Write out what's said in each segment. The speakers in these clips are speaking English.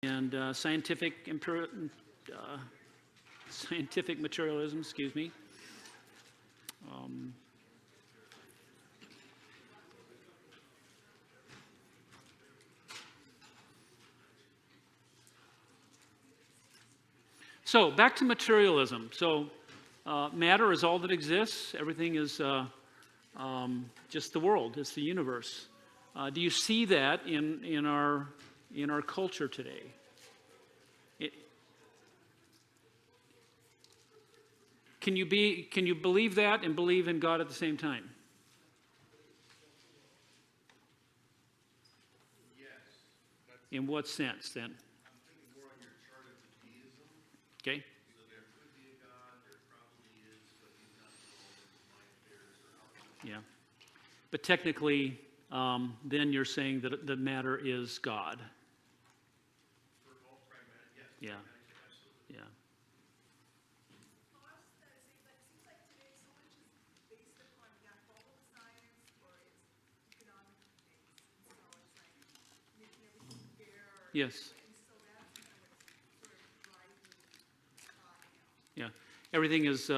and scientific materialism, excuse me. So back to materialism. So matter is all that exists. Everything is just the world. It's the universe. Do you see that in our culture today? Can you believe that and believe in God at the same time? Yes. In what sense then? I'm thinking more on your chart of the deism. Okay. So there could be a God, there probably is, but he's not involved in my affairs or our. Yeah. But technically, then you're saying that the matter is God. For all pragmatic, yes. Yeah. Absolutely. Yeah. Yes. Yeah. Everything is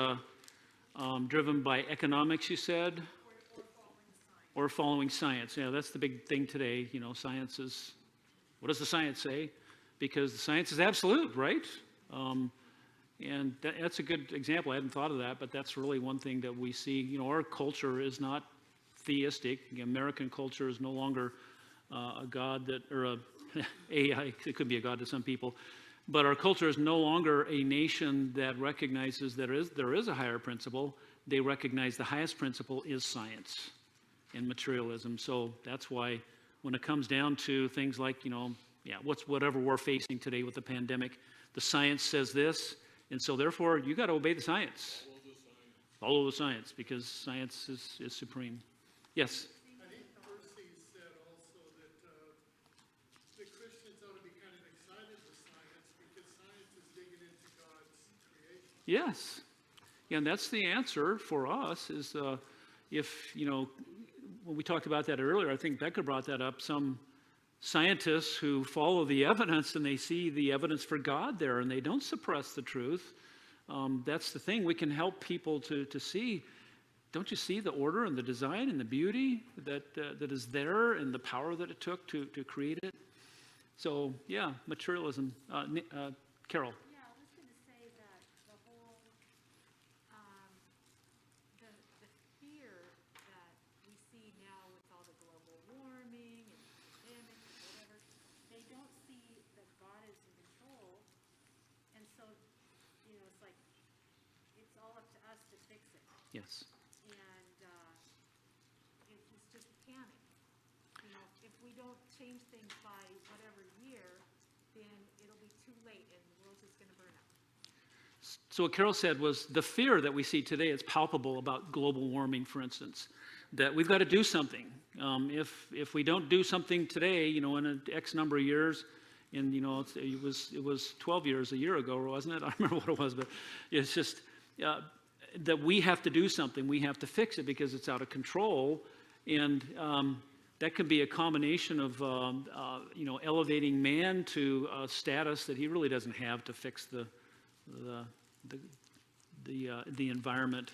driven by economics, you said? Or following science. Yeah, that's the big thing today. You know, science is, what does the science say? Because the science is absolute, right? And that's a good example. I hadn't thought of that, but that's really one thing that we see. You know, our culture is not theistic. American culture is no longer a God that, or it could be a God to some people, but our culture is no longer a nation that recognizes there is a higher principle. They recognize the highest principle is science and materialism. So that's why when it comes down to things like, you know, whatever we're facing today with the pandemic, the science says this, and so therefore you got to obey the science. Follow the science, because science is supreme. Yes? I think Percy said also that the Christians ought to be kind of excited with science because science is digging into God's creation. Yes. Yeah, and that's the answer for us is if, you know, when we talked about that earlier, I think Becca brought that up, some scientists who follow the evidence and they see the evidence for God there and they don't suppress the truth. That's the thing. We can help people to see. Don't you see the order and the design and the beauty that is there and the power that it took to create it? So, yeah, materialism. Carol. Yeah, I was going to say that the whole, the fear that we see now with all the global warming and pandemic and whatever, they don't see that God is in control. And so, you know, it's like, it's all up to us to fix it. Yes. And it's just panic. You know, if we don't change things by whatever year, then it'll be too late and the world's just going to burn up. So what Carol said was the fear that we see today is palpable about global warming, for instance, that we've got to do something. If we don't do something today, you know, in an X number of years, and you know, it was 12 years a year ago, wasn't it? I don't remember what it was, but it's just that we have to do something. We have to fix it because it's out of control, and that can be a combination of you know, elevating man to a status that he really doesn't have to fix the environment,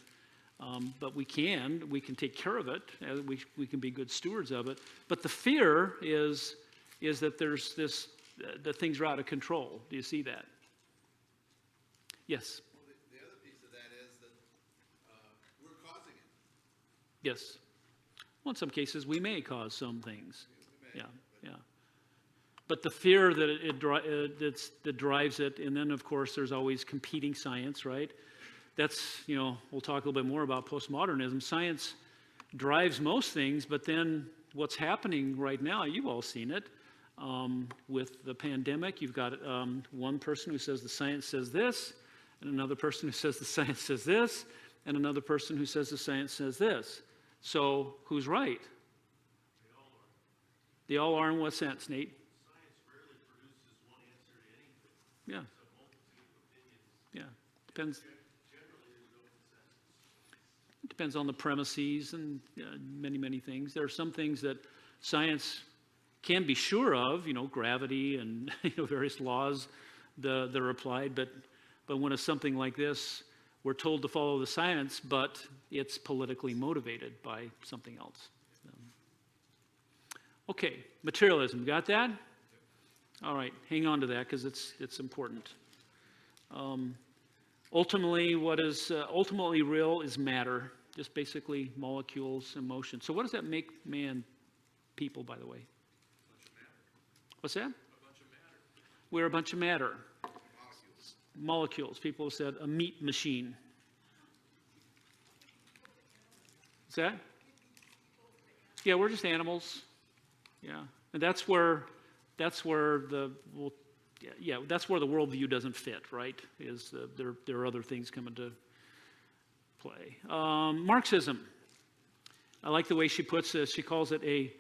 but we can take care of it. We can be good stewards of it. But the fear is that there's this that things are out of control. Do you see that? Yes. Well, the other piece of that is that we're causing it. Yes. Well, in some cases, we may cause some things. We may, Yeah. But the fear that that drives it, and then of course there's always competing science, right? That's, you know, we'll talk a little bit more about postmodernism. Science drives most things, but then what's happening right now, you've all seen it, with the pandemic. You've got one person who says the science says this, and another person who says the science says this, and another person who says the science says this. So who's right? They all are in what sense, Nate? science rarely produces one answer to anything. Yeah. It's a multitude of opinions. Yeah. Depends. Generally, there's no consensus. Depends on the premises and many things. There are some things that science can be sure of, gravity and various laws that are applied, but when it's something like this, we're told to follow the science, but it's politically motivated by something else. Okay, materialism, got that? All right, hang on to that because it's important. Ultimately, what is ultimately real is matter, just basically molecules and motion. So what does that make man people, by the way? What's that? We're a bunch of matter. Molecules. People have said a meat machine. What's that? Yeah, we're just animals. Yeah, and that's where the worldview doesn't fit, right? There are other things come into play. Marxism. I like the way she puts this. She calls it a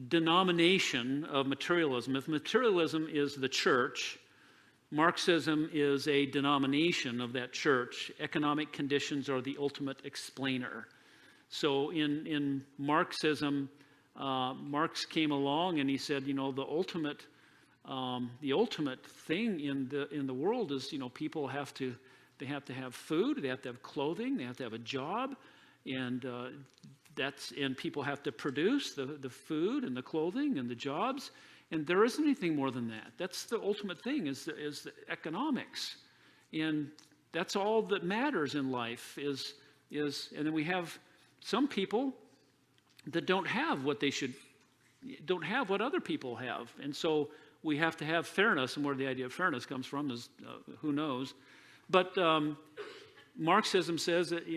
denomination of materialism. If materialism is the church, Marxism is a denomination of that church. Economic conditions are the ultimate explainer. So in Marxism, Marx came along and he said, the ultimate thing in the world is, people have to have food, they have to have clothing, they have to have a job, and people have to produce the food and the clothing and the jobs, and there isn't anything more than that. That's the ultimate thing is the economics, and that's all that matters in life is. And then we have some people that don't have what other people have, and so we have to have fairness, and where the idea of fairness comes from is who knows. But Marxism says that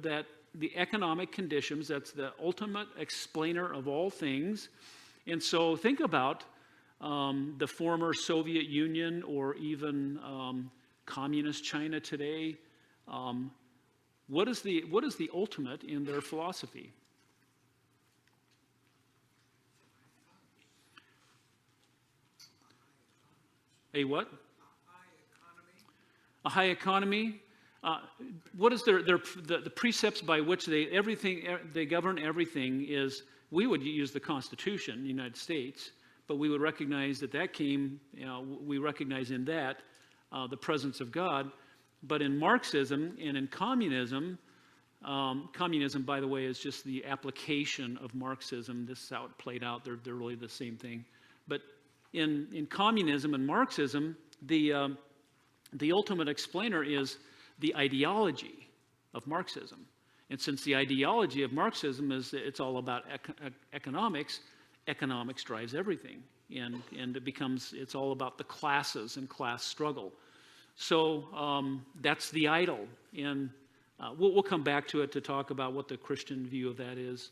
that the economic conditions, that's the ultimate explainer of all things. And so think about the former Soviet Union or even communist China today. What is the ultimate in their philosophy? A what? A high economy. What is the precepts by which they govern everything is, we would use the Constitution in the United States, but we would recognize that came, we recognize in that the presence of God. But in Marxism and in communism, communism, by the way, is just the application of Marxism. This is how it played out. They're really the same thing. But in communism and Marxism, the ultimate explainer is the ideology of Marxism. And since the ideology of Marxism is that it's all about economics, economics drives everything. And it's all about the classes and class struggle. So that's the idol. And we'll come back to it to talk about what the Christian view of that is.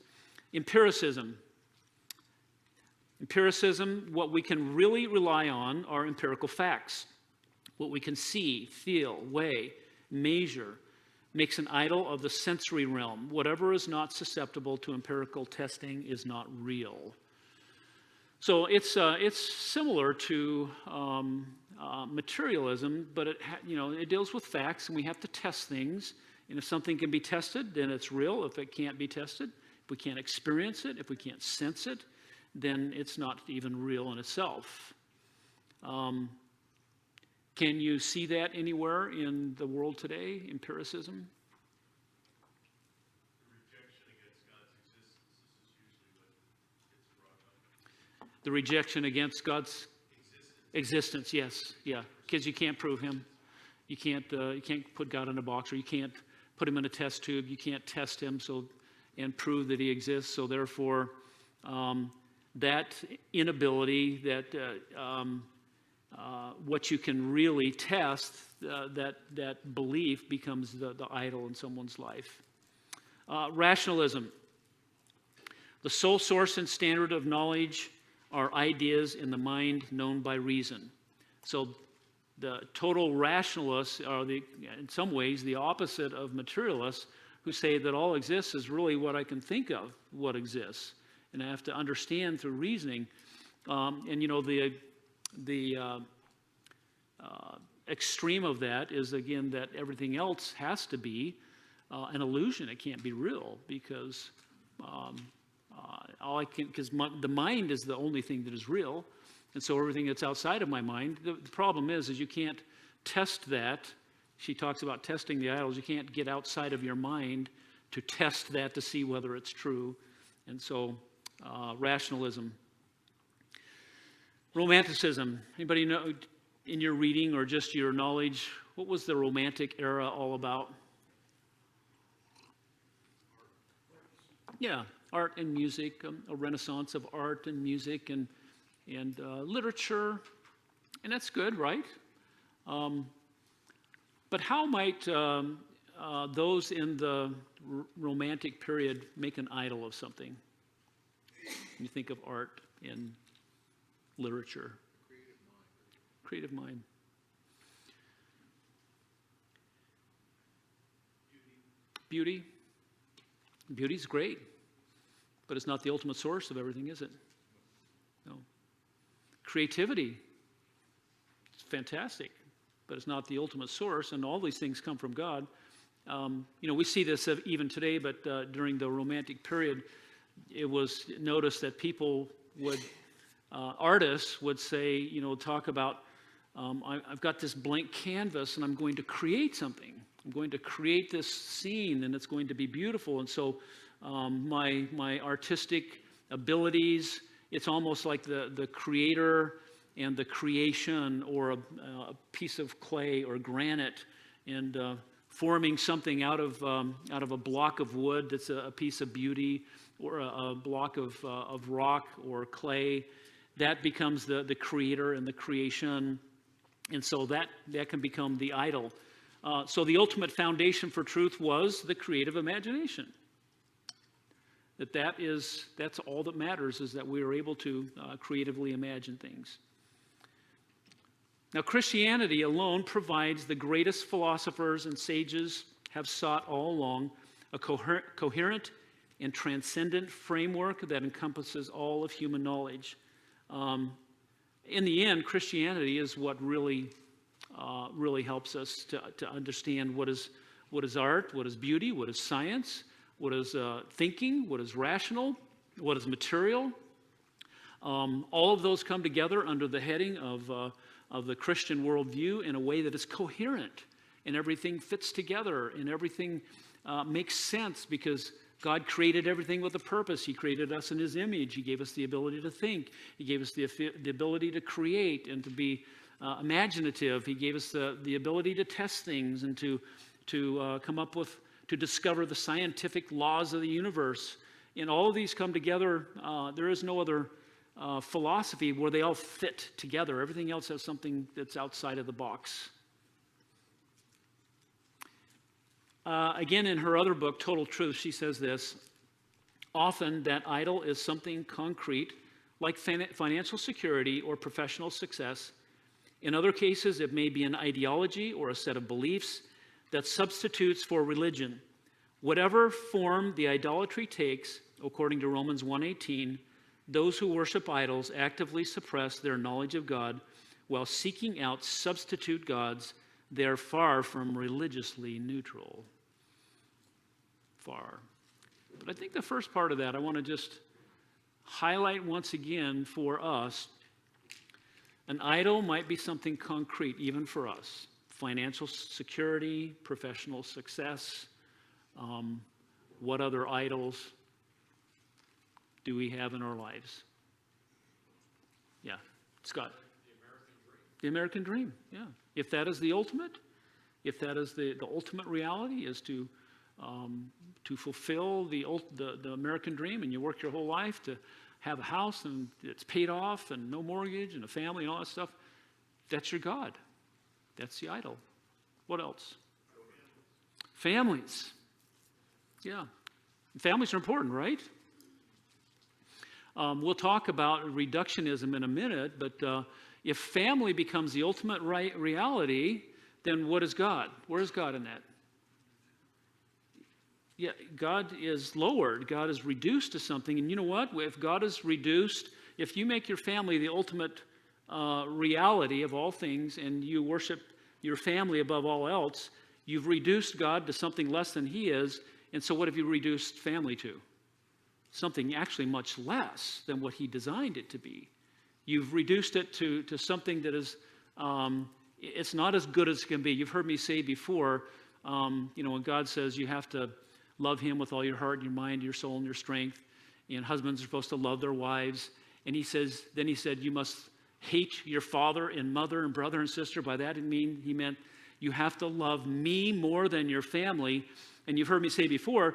Empiricism. Empiricism, what we can really rely on are empirical facts. What we can see, feel, weigh, measure, makes an idol of the sensory realm. Whatever is not susceptible to empirical testing is not real. So it's similar to materialism, but it deals with facts, and we have to test things. And if something can be tested, then it's real. If it can't be tested, if we can't experience it, if we can't sense it, then it's not even real in itself. Can you see that anywhere in the world today, empiricism? The rejection against God's existence, yes, yeah, because you can't prove him. You can't put God in a box, or you can't put him in a test tube. You can't test him and prove that he exists. So therefore, that inability, what you can really test, that belief becomes the idol in someone's life. Rationalism. The sole source and standard of knowledge are ideas in the mind known by reason. So the total rationalists are in some ways the opposite of materialists, who say that all exists is really what I can think of what exists, and I have to understand through reasoning. The extreme of that is, again, that everything else has to be an illusion. It can't be real, because all I can, because the mind is the only thing that is real, and so everything that's outside of my mind, the problem is you can't test that. She talks about testing the idols. You can't get outside of your mind to test that to see whether it's true. And so rationalism. Romanticism. Anybody know, in your reading or just your knowledge, what was the Romantic era all about? Yeah, art and music, a renaissance of art and music and literature, and that's good, right? But how might those in the Romantic period make an idol of something? When you think of art and literature. Creative mind. Beauty. Beauty's great, but it's not the ultimate source of everything, is it? No. Creativity. It's fantastic, but it's not the ultimate source, and all these things come from God. We see this even today, but during the Romantic period, it was noticed that people would, artists would say, talk about, I've got this blank canvas and I'm going to create something. I'm going to create this scene and it's going to be beautiful. And so my artistic abilities, it's almost like the creator and the creation, or a piece of clay or granite, and forming something out of a block of wood that's a piece of beauty, or a block of rock or clay. That becomes the creator and the creation. And so that can become the idol. So the ultimate foundation for truth was the creative imagination. That's all that matters, is that we are able to creatively imagine things. Now, Christianity alone provides the greatest philosophers and sages have sought all along, a coherent and transcendent framework that encompasses all of human knowledge. In the end, Christianity is what really helps us to understand what is art, what is beauty, what is science, what is thinking, what is rational, what is material. All of those come together under the heading of the Christian worldview in a way that is coherent, and everything fits together, and everything makes sense, because God created everything with a purpose. He created us in His image. He gave us the ability to think. He gave us the ability to create and to be imaginative. He gave us the ability to test things and to come up with, to discover the scientific laws of the universe. And all of these come together. There is no other philosophy where they all fit together. Everything else has something that's outside of the box. Again, in her other book, Total Truth, she says this: often that idol is something concrete, like financial security or professional success. In other cases, it may be an ideology or a set of beliefs that substitutes for religion. Whatever form the idolatry takes, according to Romans 1:18, those who worship idols actively suppress their knowledge of God while seeking out substitute gods. They're far from religiously neutral. Far. But I think the first part of that, I want to just highlight once again for us. An idol might be something concrete, even for us. Financial security, professional success. What other idols do we have in our lives? Yeah, Scott. The American dream, yeah. If that is the ultimate, if that is the ultimate reality, is to fulfill the American dream, and you work your whole life to have a house and it's paid off and no mortgage and a family and all that stuff, that's your God. That's the idol. What else? Families. Yeah. Families are important, right? We'll talk about reductionism in a minute, but if family becomes the ultimate reality, then what is God? Where is God in that? Yeah, God is lowered. God is reduced to something. And you know what? If God is reduced, if you make your family the ultimate reality of all things, and you worship your family above all else, you've reduced God to something less than He is. And so what have you reduced family to? something actually much less than what he designed it to be. You've reduced it to something that is, it's not as good as it can be. You've heard me say before, when God says you have to love him with all your heart, your mind, your soul, and your strength, and husbands are supposed to love their wives, and he said you must hate your father and mother and brother and sister. By that he meant you have to love me more than your family. And you've heard me say before,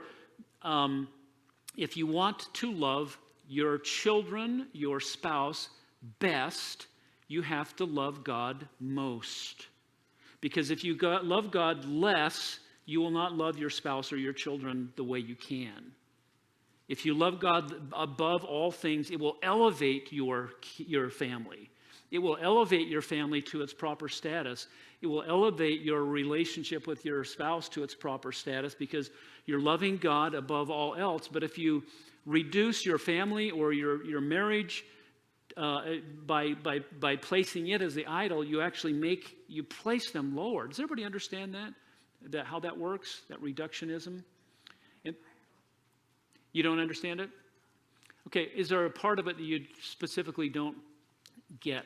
if you want to love your children, your spouse best, you have to love God most. Because if you love God less, you will not love your spouse or your children the way you can. If you love God above all things, it will elevate your family. It will elevate your family to its proper status. It will elevate your relationship with your spouse to its proper status because you're loving God above all else. But if you reduce your family or your marriage by placing it as the idol, you place them lower. Does everybody understand that how that works, that reductionism? You don't understand it? Okay, is there a part of it that you specifically don't get?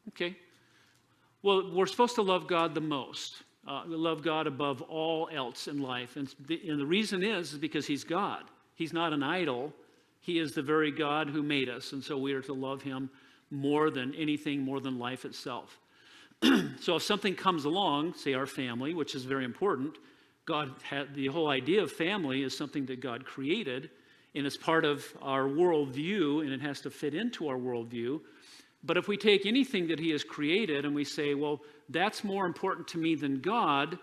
Okay. Well, we're supposed to love God the most. We love God above all else in life. And the reason is because he's God. He's not an idol. He is the very God who made us. And so we are to love him more than anything, more than life itself. So if something comes along, say our family, which is very important, the whole idea of family is something that God created, and it's part of our worldview, and it has to fit into our worldview. But if we take anything that he has created and we say, well, that's more important to me than God,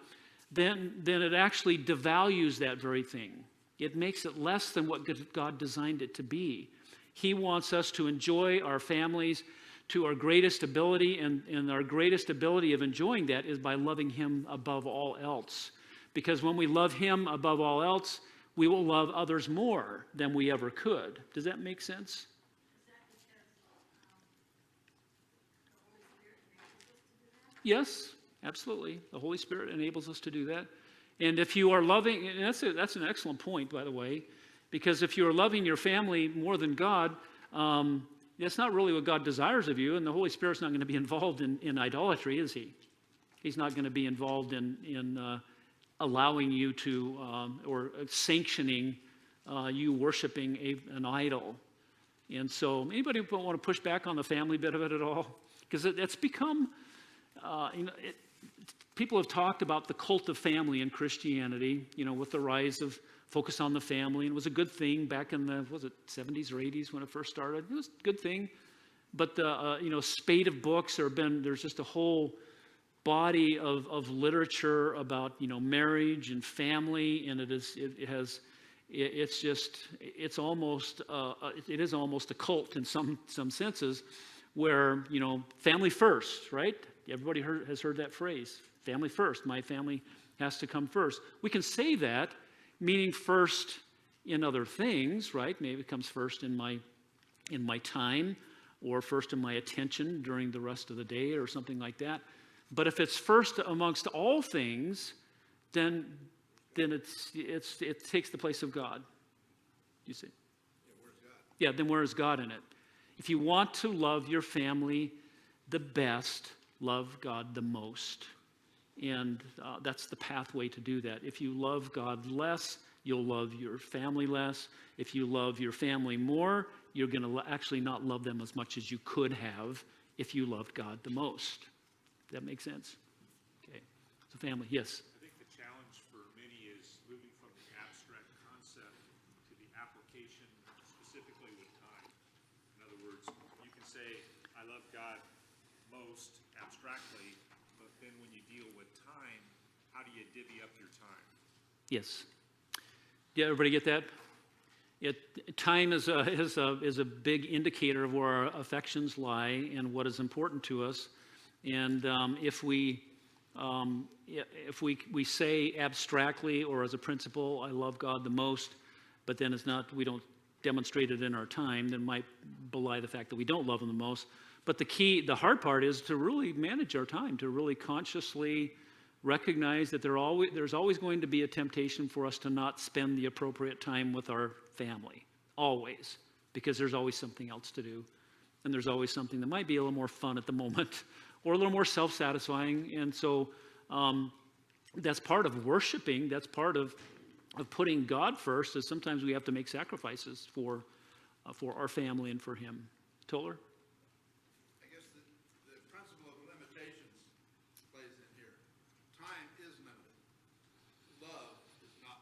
then it actually devalues that very thing. It makes it less than what God designed it to be. He wants us to enjoy our families to our greatest ability, and our greatest ability of enjoying that is by loving him above all else. Because when we love him above all else, we will love others more than we ever could. Does that make sense? Yes, absolutely. The Holy Spirit enables us to do that. And if you are loving, and that's an excellent point, by the way, because if you are loving your family more than God, that's not really what God desires of you, and the Holy Spirit's not going to be involved in idolatry, is he? He's not going to be involved in allowing you to, or sanctioning you worshiping an idol. And so, anybody want to push back on the family bit of it at all? Because it's become, people have talked about the cult of family in Christianity, with the rise of focus on the family, and it was a good thing back in the, 70s or 80s when it first started. It was a good thing. But the, spate of books, there's just a whole body of literature about, marriage and family, and it is almost a cult in some senses, where, family first, right? Everybody has heard that phrase, family first. My family has to come first. We can say that, meaning first in other things, right? Maybe it comes first in my time, or first in my attention during the rest of the day, or something like that. But if it's first amongst all things, then it takes the place of God. You see? Yeah, where's God? Yeah, then where is God in it? If you want to love your family the best, love God the most. And that's the pathway to do that. If you love God less, you'll love your family less. If you love your family more, you're going to actually not love them as much as you could have if you loved God the most. Does that make sense? Okay. So family, yes. I think the challenge for many is moving from the abstract concept to the application specifically with time. In other words, you can say, I love God most abstractly, but then when you deal with time, how do you divvy up your time? Yes. Did everybody get that? Time is a big indicator of where our affections lie and what is important to us. And if we say abstractly or as a principle, I love God the most, but then we don't demonstrate it in our time, then might belie the fact that we don't love him the most. But the hard part is to really manage our time, to really consciously recognize that there's always going to be a temptation for us to not spend the appropriate time with our family. Always. Because there's always something else to do. And there's always something that might be a little more fun at the moment or a little more self-satisfying. And so that's part of worshiping. That's part of putting God first, is sometimes we have to make sacrifices for our family and for Him. Toller? I guess the principle of limitations plays in here. Time is limited. Love is not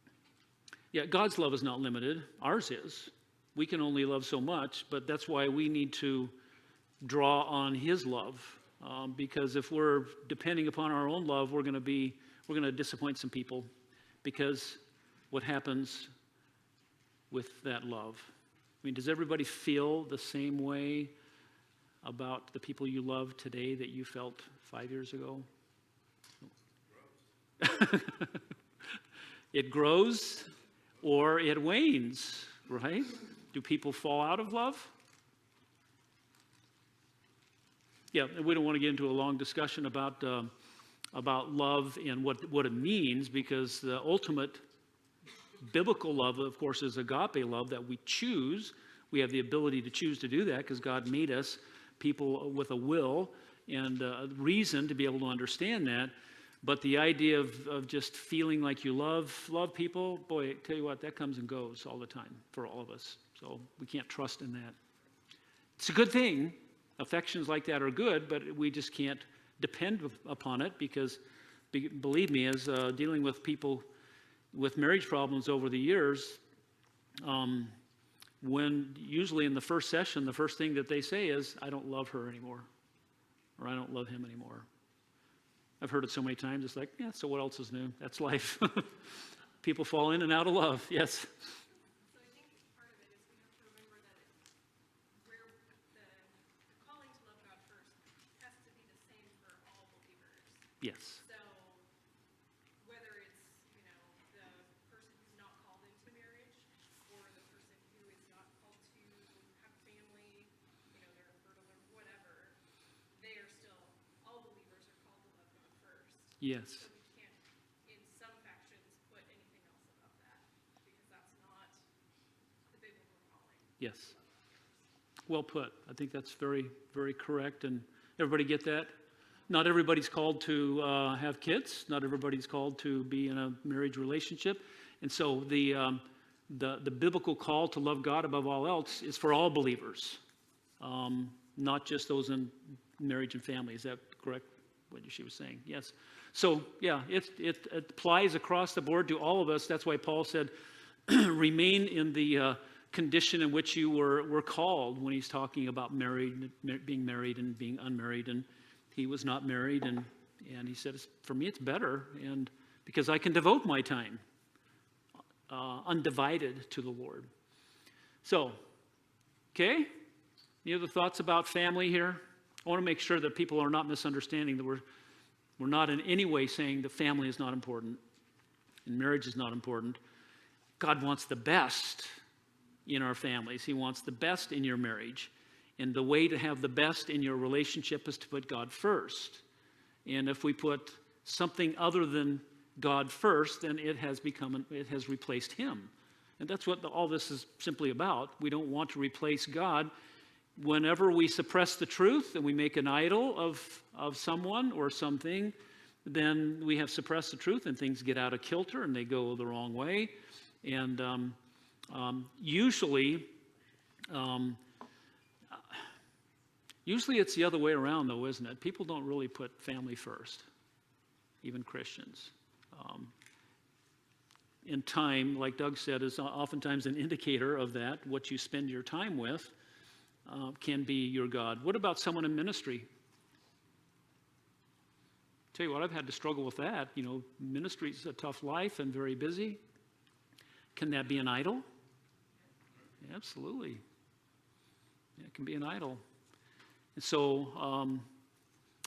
limited. Yeah, God's love is not limited. Ours is. We can only love so much, but that's why we need to draw on His love. Because if we're depending upon our own love, we're going to disappoint some people. Because what happens with that love? I mean, does everybody feel the same way about the people you love today that you felt 5 years ago? It grows or it wanes, right? Do people fall out of love? Yeah, we don't want to get into a long discussion about love and what it means, because the ultimate biblical love, of course, is agape love that we choose. We have the ability to choose to do that because God made us people with a will and a reason to be able to understand that. But the idea of just feeling like you love people, boy, I tell you what, that comes and goes all the time for all of us. So we can't trust in that. It's a good thing. Affections like that are good, but we just can't depend upon it, because, believe me, as dealing with people with marriage problems over the years, when usually in the first session, the first thing that they say is, I don't love her anymore, or I don't love him anymore. I've heard it so many times, it's like, yeah, so what else is new? That's life. People fall in and out of love, yes. So I think part of it is we have to remember that where the calling to love God first has to be the same for all believers. Yes. So whether it's, the person who's not called into marriage, or the person who is not called to have family, they're infertile or whatever, they are still, all believers are called to love God first. Yes. So we can't, in some factions, put anything else above that, because that's not the biblical calling. Yes. Well put. I think that's very, very correct. And everybody get that? Not everybody's called to have kids. Not everybody's called to be in a marriage relationship. And so the biblical call to love God above all else is for all believers, not just those in marriage and family. Is that correct, what she was saying? Yes. So, yeah, it applies across the board to all of us. That's why Paul said, remain in the condition in which you were called, when he's talking about being married and being unmarried. And he was not married, and he said, for me it's better, and because I can devote my time undivided to the Lord. So, okay, any other thoughts about family here? I want to make sure that people are not misunderstanding that we're not in any way saying that family is not important and marriage is not important. God wants the best in our families. He wants the best in your marriage. And the way to have the best in your relationship is to put God first. And if we put something other than God first, then it has replaced Him. And that's what all this is simply about. We don't want to replace God. Whenever we suppress the truth and we make an idol of someone or something, then we have suppressed the truth and things get out of kilter and they go the wrong way. And usually it's the other way around, though, isn't it? People don't really put family first, even Christians. And time, like Doug said, is oftentimes an indicator of that. What you spend your time with can be your God. What about someone in ministry? Tell you what, I've had to struggle with that. Ministry is a tough life and very busy. Can that be an idol? Yeah, absolutely. Yeah, it can be an idol. And so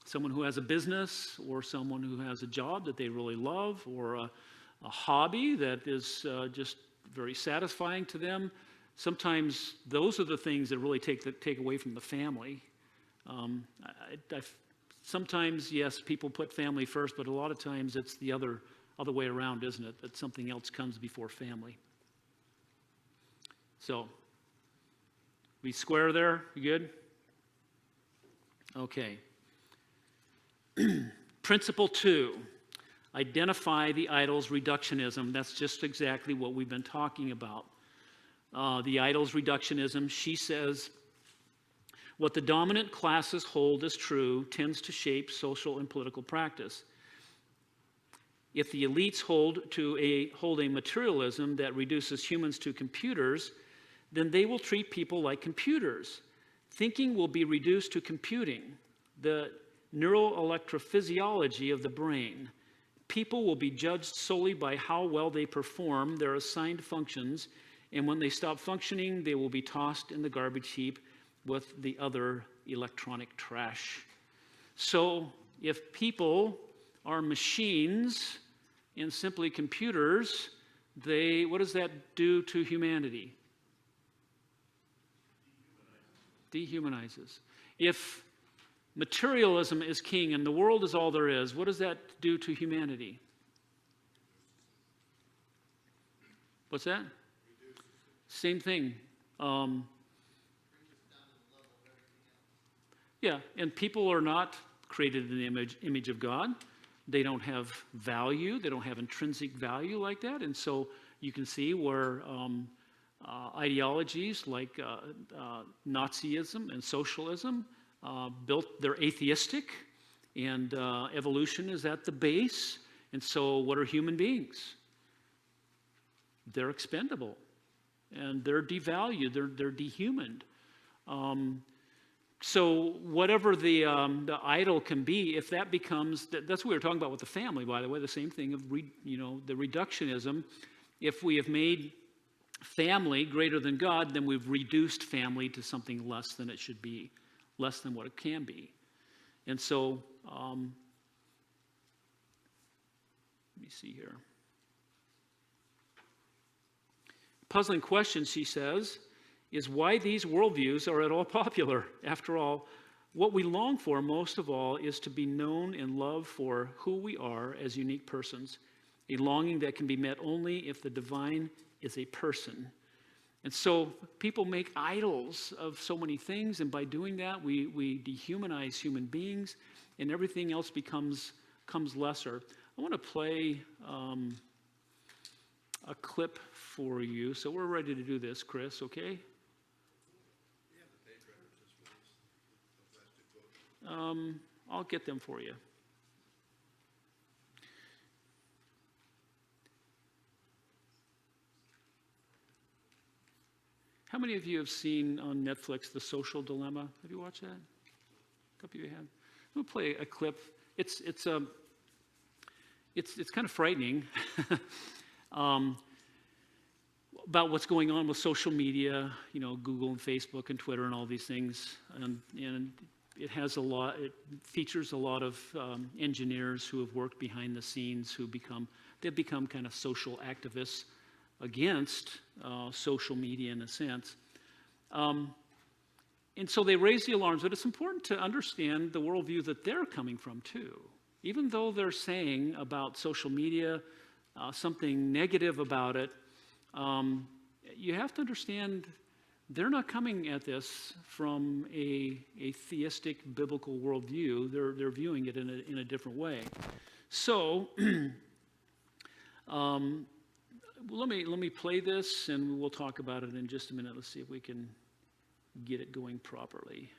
someone who has a business, or someone who has a job that they really love, or a hobby that is just very satisfying to them, sometimes those are the things that really take away from the family. Sometimes, yes, people put family first, but a lot of times it's the other way around, isn't it? That something else comes before family. So, we square there? You good? Okay. Principle 2, identify the idol's reductionism. That's just exactly what we've been talking about. The idol's reductionism, she says, what the dominant classes hold as true tends to shape social and political practice. If the elites hold a materialism that reduces humans to computers, then they will treat people like computers. Thinking will be reduced to computing, the neuroelectrophysiology of the brain. People will be judged solely by how well they perform their assigned functions, and when they stop functioning, they will be tossed in the garbage heap with the other electronic trash. So, if people are machines and simply computers, what does that do to humanity? Dehumanizes. If materialism is king and the world is all there is, what does that do to humanity? What's that? Same thing. Yeah, and people are not created in the image of God. They don't have value. They don't have intrinsic value like that. And so you can see where ideologies like Nazism and socialism they're atheistic, and evolution is at the base. And so what are human beings? They're expendable, and they're devalued. They're dehumaned. So whatever the idol can be, if that becomes, that's what we were talking about with the family, by the way, the same thing of the reductionism. If we have made family greater than God, then we've reduced family to something less than it should be, less than what it can be. And so, let me see here. Puzzling question, she says, is why these worldviews are at all popular. After all, what we long for most of all is to be known and loved for who we are as unique persons, a longing that can be met only if the divine is a person. And so people make idols of so many things, and by doing that, we dehumanize human beings, and everything else comes lesser. I want to play a clip for you. So we're ready to do this, Chris, okay? I'll get them for you. How many of you have seen on Netflix The Social Dilemma? Have you watched that? A couple of you have. We'll play a clip. It's kind of frightening about what's going on with social media, Google and Facebook and Twitter and all these things, and it features a lot of engineers who have worked behind the scenes they've become kind of social activists against social media in a sense. And so they raise the alarms, but it's important to understand the worldview that they're coming from too. Even though they're saying about social media something negative about it, you have to understand they're not coming at this from a theistic biblical worldview. They're viewing it in a different way. So let me play this, and we'll talk about it in just a minute. Let's see if we can get it going properly.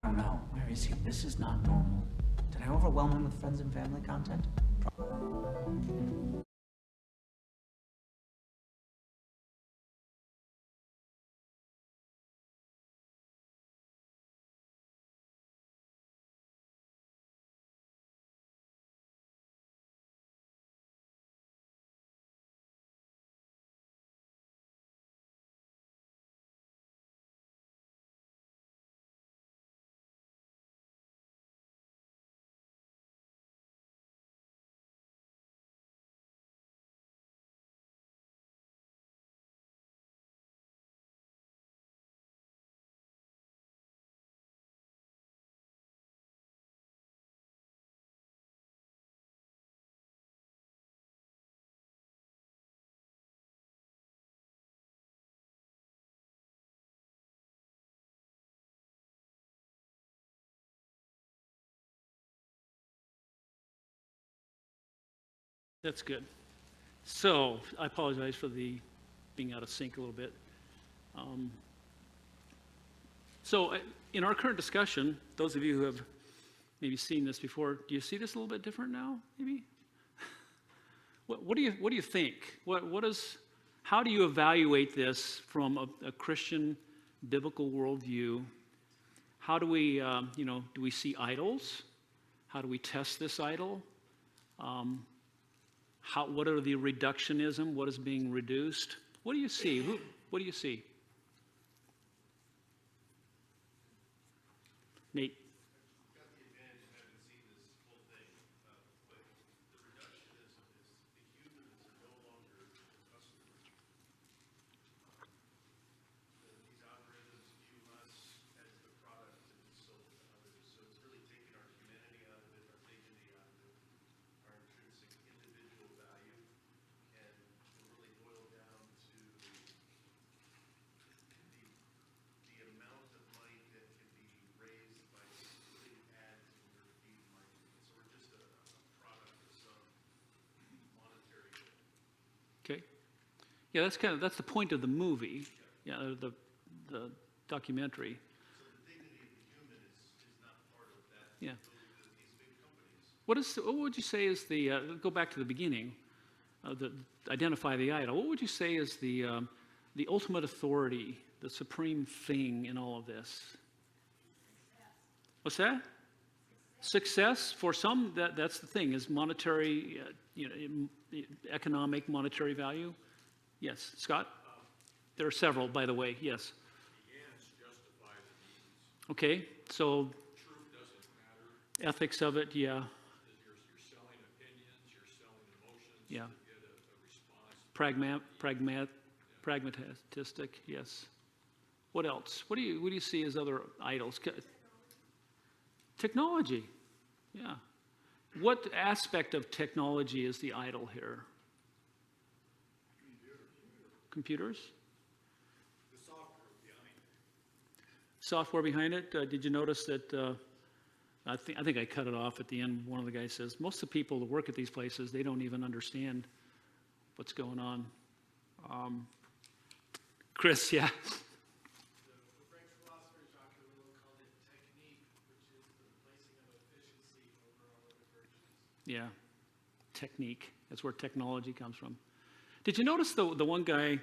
I don't know. Where is he? This is not normal. Did I overwhelm him with friends and family content? That's good. So I apologize for the being out of sync a little bit. So in our current discussion, those of you who have maybe seen this before, do you see this a little bit different now, maybe? What do you think? How do you evaluate this from a Christian biblical worldview? How do we, do we see idols? How do we test this idol? What are the reductionism? What is being reduced? What do you see? What do you see? Nate. Got the advantage of having seen this whole thing, but the reductionism is the humans are no longer the customer. These algorithms view us as the product to be sold to others, so it's really taking our humanity out of it, our dignity out of it, our intrinsic individual value, and we're really boiled down to the amount of money that can be raised by putting ads in your feed marketing. So we're just a product of some monetary good. Okay. Yeah, that's the point of the movie. Yeah, the documentary. So the dignity of the human is not part of that. Yeah. These big companies. What would you say is go back to the beginning, identify the idol. What would you say is the ultimate authority, the supreme thing in all of this? What's that? Success. For some, that's the thing, is monetary, economic, monetary value. Yes, Scott? There are several, by the way, yes. The ends justify the means. Okay, so Truth doesn't matter. ethics of it, yeah, You're selling opinions, you're selling emotions yeah. to get a response. Pragmatistic, yes. What else? What do you see as other idols? Technology, yeah. What aspect of technology is the idol here? Computers? The software behind it. Software behind it? Did you notice that? I think I cut it off at the end. One of the guys says most of the people that work at these places, they don't even understand what's going on. Chris, yeah. The French philosopher Jacques Ellul called it technique, which is the placing of efficiency over all other virtues. Yeah, technique. That's where technology comes from. Did you notice the one guy,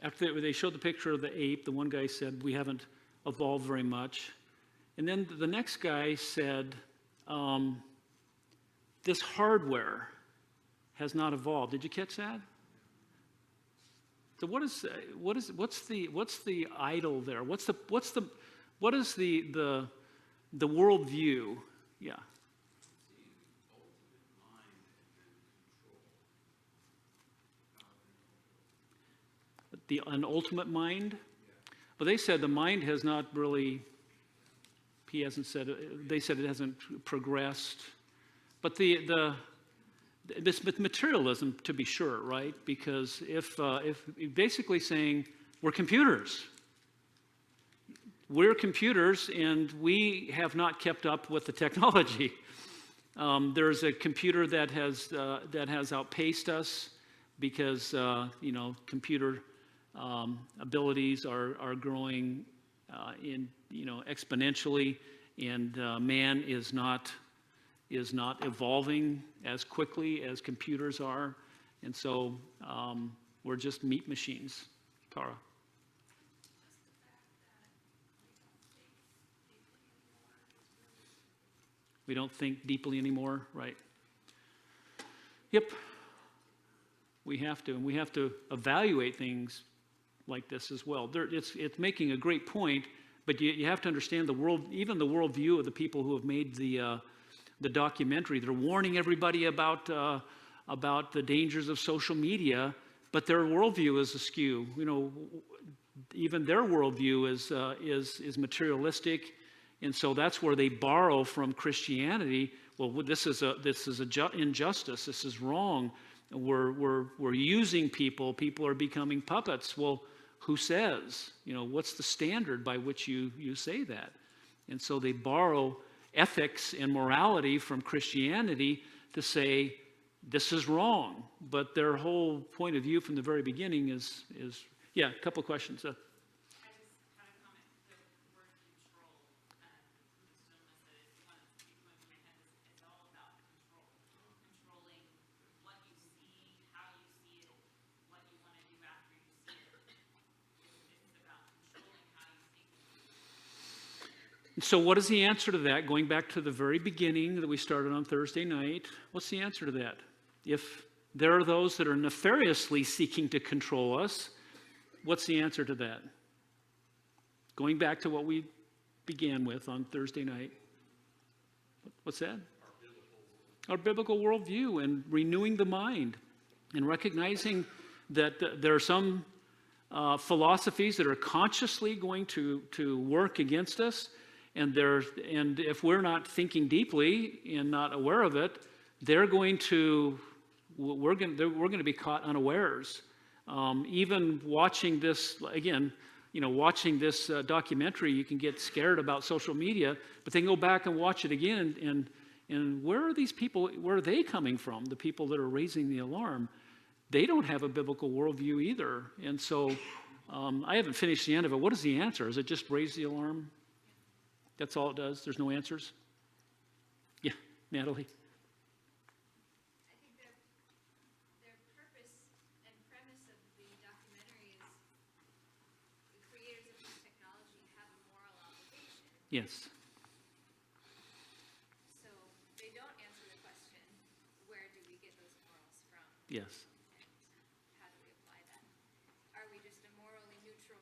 after they showed the picture of the ape, the one guy said, we haven't evolved very much. And then the next guy said, this hardware has not evolved. Did you catch that? So what's the idol there? What is the worldview? Yeah. An ultimate mind? But they said the mind has not really, he hasn't said, they said it hasn't progressed. But this materialism, to be sure, right? Because if basically saying we're computers and we have not kept up with the technology. There's a computer that has outpaced us because computer abilities are growing exponentially, and man is not evolving as quickly as computers are, and so we're just meat machines. Tara. We don't think deeply anymore, right? Yep. We have to, and we have to evaluate things like this as well. It's making a great point, but you have to understand the world, even the worldview of the people who have made the documentary. They're warning everybody about the dangers of social media, but their worldview is askew. Even their worldview is materialistic, and so that's where they borrow from Christianity. Well, this is injustice. This is wrong. We're using people. People are becoming puppets. Well, who says? What's the standard by which you say that? And so they borrow ethics and morality from Christianity to say this is wrong. But their whole point of view from the very beginning is yeah. A couple of questions. I just had a comment. The word control, just don't miss it. It's one that's keep going through my head. It's all about control. Controlling what you see, how you see it, what you want to do after you see it. It's about controlling how you see it. So what is the answer to that? Going back to the very beginning that we started on Thursday night, what's the answer to that? If there are those that are nefariously seeking to control us, what's the answer to that? Going back to what we began with on Thursday night. What's that? Our biblical worldview, and renewing the mind, and recognizing that there are some philosophies that are consciously going to work against us, and if we're not thinking deeply and not aware of it, we're going to be caught unawares. Even watching this, again, watching this documentary, you can get scared about social media, but then go back and watch it again, and where are these people, where are they coming from? The people that are raising the alarm, they don't have a biblical worldview either. And so I haven't finished the end of it. What is the answer? Is it just raise the alarm? That's all it does? There's no answers? Yeah, Natalie? I think their purpose and premise of the documentary is the creators of this technology have a moral obligation. Yes. So they don't answer the question, where do we get those morals from? Yes. And how do we apply that? Are we just a morally neutral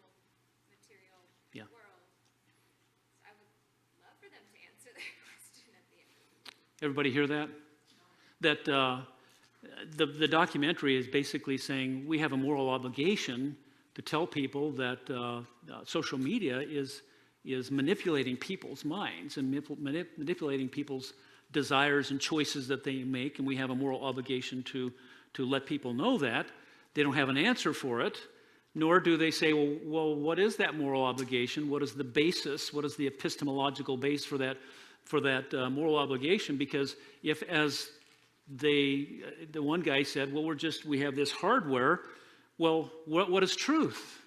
material Yeah. world? So I would love for them to answer that question at the end. Everybody hear that? That the documentary is basically saying we have a moral obligation to tell people that social media is manipulating people's minds and manipulating people's desires and choices that they make, and we have a moral obligation to let people know that. They don't have an answer for it, nor do they say, well, what is that moral obligation? What is the basis? What is the epistemological base for that moral obligation? Because if, as the one guy said, well, we have this hardware. Well, what is truth?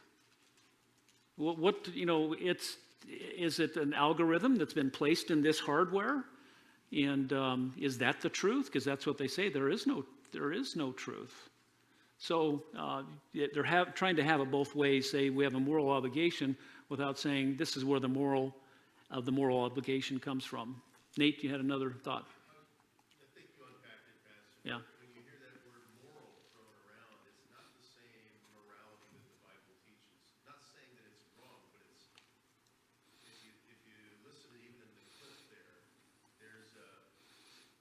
Is it an algorithm that's been placed in this hardware? And is that the truth? Because that's what they say. There is no truth. So they're trying to have it both ways. Say we have a moral obligation without saying this is where the moral obligation comes from. Nate, you had another thought. I think you unpacked it, Pastor. Yeah. When you hear that word moral thrown around, it's not the same morality that the Bible teaches. Not saying that it's wrong, but it's if you listen even in the clip there's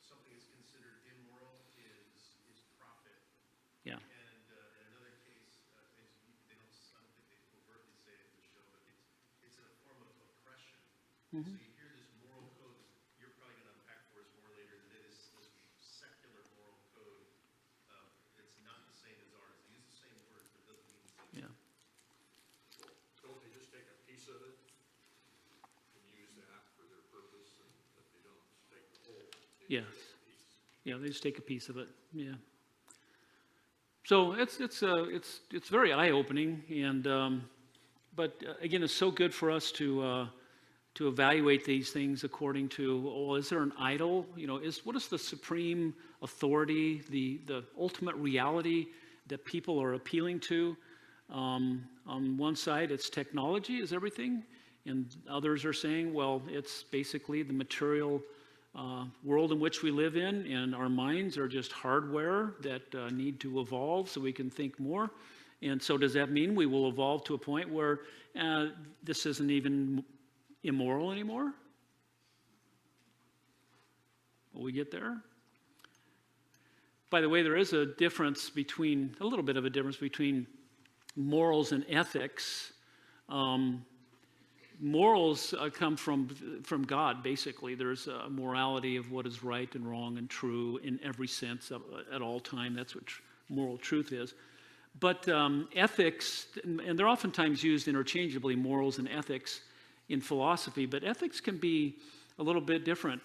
something that's considered immoral is profit. Yeah. And in another case, I don't think they overtly say it in the show, but it's in a form of oppression. Mm-hmm. So you hear this moral code, you're probably going to unpack for us more later, that it is this secular moral code. It's not the same as ours. They use the same words, but it doesn't mean the same. Yeah. Don't they just take a piece of it and use that for their purpose, and that they don't take the whole? They Yes. just take a piece. Yeah, they just take a piece of it. Yeah. So it's very eye-opening, and again, it's so good for us to evaluate these things according to, well, is there an idol? What is the supreme authority, the ultimate reality that people are appealing to? On one side, it's technology is everything, and others are saying, well, it's basically the material world in which we live in, and our minds are just hardware that need to evolve so we can think more. And so does that mean we will evolve to a point where this isn't even immoral anymore? Will we get there? By the way, there is a little bit of a difference between morals and ethics. Morals come from God, basically. There's a morality of what is right and wrong and true in every sense at all time. That's what moral truth is. But ethics, and they're oftentimes used interchangeably, morals and ethics, in philosophy, but ethics can be a little bit different.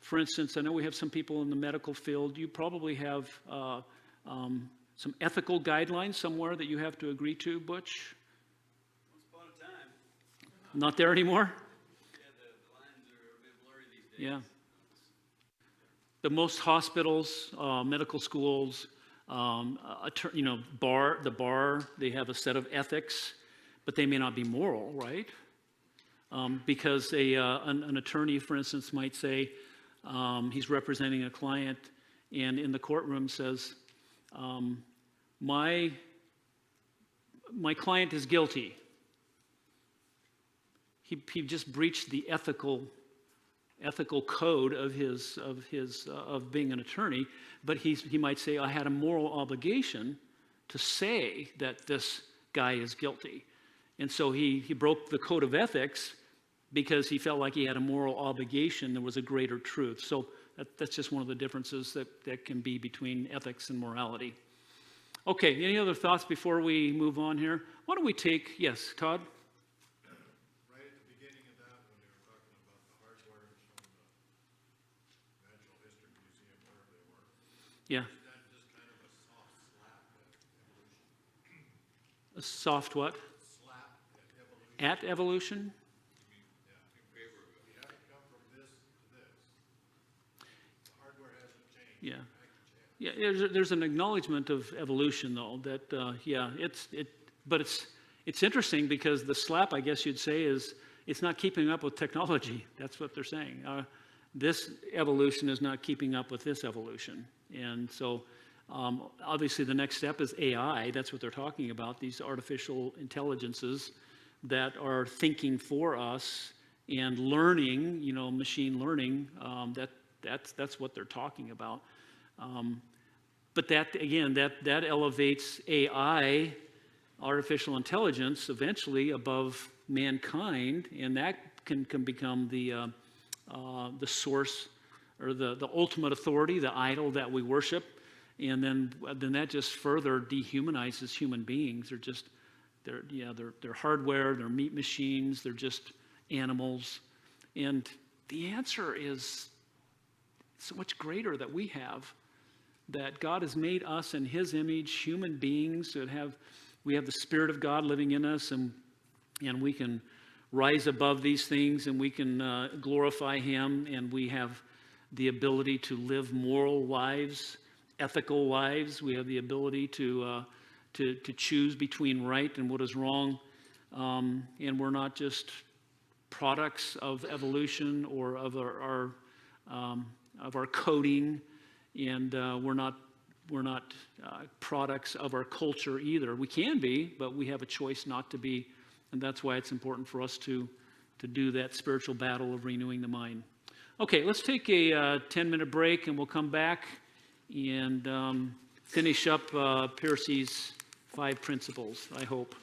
For instance, I know we have some people in the medical field. You probably have some ethical guidelines somewhere that you have to agree to, Butch? Once upon a time. Not there anymore? Yeah, the lines are a bit blurry these days. Yeah. The most hospitals, medical schools, the bar, they have a set of ethics, but they may not be moral, right? Because an attorney, for instance, might say he's representing a client, and in the courtroom says, my client is guilty. He just breached the ethical code of being an attorney, but he might say, I had a moral obligation to say that this guy is guilty. And so he broke the code of ethics because he felt like he had a moral obligation. There was a greater truth. So that's just one of the differences that can be between ethics and morality. Okay, any other thoughts before we move on here? Why don't we take, yes, Todd? Right at the beginning of that, when they were talking about the hardware and showing the Natural History Museum, wherever they were, Yeah. isn't that just kind of a soft slap at evolution? A soft what? Slap at evolution. At evolution? Yeah, we haven't come from this to this. The hardware hasn't changed. Yeah. Yeah, there's an acknowledgement of evolution, though, that, but it's interesting because the slap, I guess you'd say, is it's not keeping up with technology. That's what they're saying. This evolution is not keeping up with this evolution. And so, obviously, the next step is AI. That's what they're talking about, these artificial intelligences that are thinking for us and learning, machine learning. That's what they're talking about. But that, again, that elevates AI, artificial intelligence, eventually above mankind, and that can become the source or the ultimate authority, the idol that we worship, and then that just further dehumanizes human beings. They're hardware, they're meat machines, they're just animals, and the answer is so much greater that we have. That God has made us in His image, human beings that we have the Spirit of God living in us, and we can rise above these things, and we can glorify Him, and we have the ability to live moral lives, ethical lives. We have the ability to choose between right and what is wrong, and we're not just products of evolution or of our coding. And we're not products of our culture either. We can be, but we have a choice not to be, and that's why it's important for us to do that spiritual battle of renewing the mind. Okay, let's take a 10-minute break, and we'll come back and finish up Piercy's 5 principles, I hope.